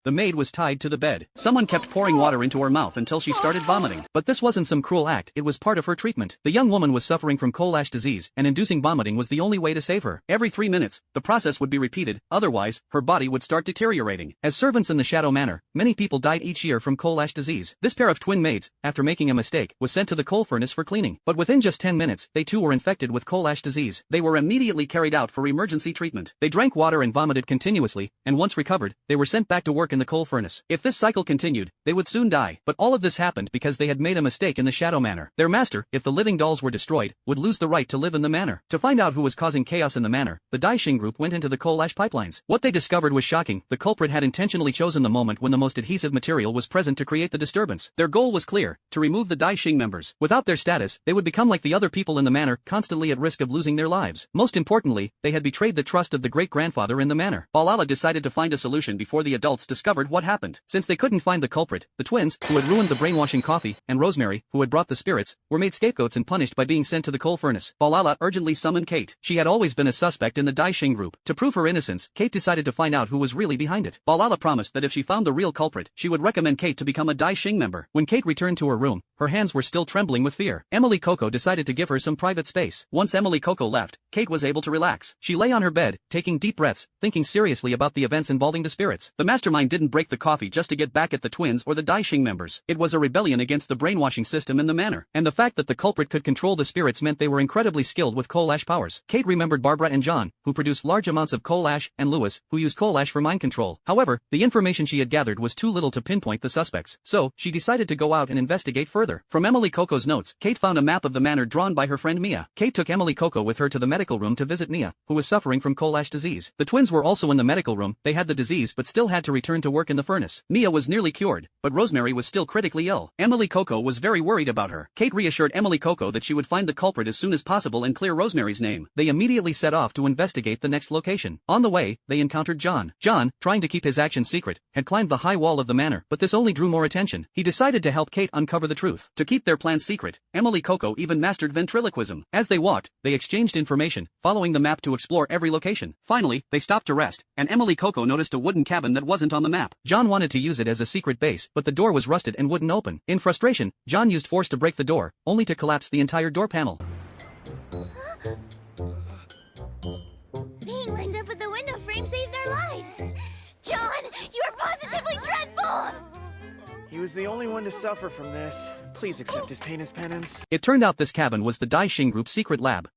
The maid was tied to the bed. Someone kept pouring water into her mouth until she started vomiting. But this wasn't some cruel act, it was part of her treatment. The young woman was suffering from coal ash disease, and inducing vomiting was the only way to save her. Every 3 minutes, the process would be repeated, otherwise, her body would start deteriorating. As servants in the Shadow Manor, many people died each year from coal ash disease. This pair of twin maids, after making a mistake, was sent to the coal furnace for cleaning. But within just 10 minutes, they too were infected with coal ash disease. They were immediately carried out for emergency treatment. They drank water and vomited continuously, and once recovered, they were sent back to work in the coal furnace. If this cycle continued, they would soon die. But all of this happened because they had made a mistake in the Shadow Manor. Their master, if the living dolls were destroyed, would lose the right to live in the manor. To find out who was causing chaos in the manor, the Daishing group went into the coal ash pipelines. What they discovered was shocking. The culprit had intentionally chosen the moment when the most adhesive material was present to create the disturbance. Their goal was clear, to remove the Daishing members. Without their status, they would become like the other people in the manor, constantly at risk of losing their lives. Most importantly, they had betrayed the trust of the great-grandfather in the manor. Balala decided to find a solution before the adults discovered what happened. Since they couldn't find the culprit, the twins, who had ruined the brainwashing coffee, and Rosemary, who had brought the spirits, were made scapegoats and punished by being sent to the coal furnace. Balala urgently summoned Kate. She had always been a suspect in the Daishing group. To prove her innocence, Kate decided to find out who was really behind it. Balala promised that if she found the real culprit, she would recommend Kate to become a Daishing member. When Kate returned to her room, her hands were still trembling with fear. Emily Coco decided to give her some private space. Once Emily Coco left, Kate was able to relax. She lay on her bed, taking deep breaths, thinking seriously about the events involving the spirits. The mastermind didn't break the coffee just to get back at the twins or the Daishing members. It was a rebellion against the brainwashing system in the manor. And the fact that the culprit could control the spirits meant they were incredibly skilled with coal ash powers. Kate remembered Barbara and John, who produced large amounts of coal ash, and Lewis, who used coal ash for mind control. However, the information she had gathered was too little to pinpoint the suspects. So, she decided to go out and investigate further. From Emily Coco's notes, Kate found a map of the manor drawn by her friend Mia. Kate took Emily Coco with her to the medical room to visit Mia, who was suffering from coal ash disease. The twins were also in the medical room. They had the disease but still had to return to work in the furnace. Mia was nearly cured, but Rosemary was still critically ill. Emily Coco was very worried about her. Kate reassured Emily Coco that she would find the culprit as soon as possible and clear Rosemary's name. They immediately set off to investigate the next location. On the way, they encountered John. John, trying to keep his actions secret, had climbed the high wall of the manor, but this only drew more attention. He decided to help Kate uncover the truth. To keep their plans secret, Emily Coco even mastered ventriloquism. As they walked, they exchanged information, following the map to explore every location. Finally, they stopped to rest, and Emily Coco noticed a wooden cabin that wasn't on the map. John wanted to use it as a secret base, but the door was rusted and wouldn't open. In frustration, John used force to break the door, only to collapse the entire door panel. Being lined up with the window frame saved their lives. John, you are positively dreadful! He was the only one to suffer from this. Please accept his pain as penance. It turned out this cabin was the Daishing group's secret lab.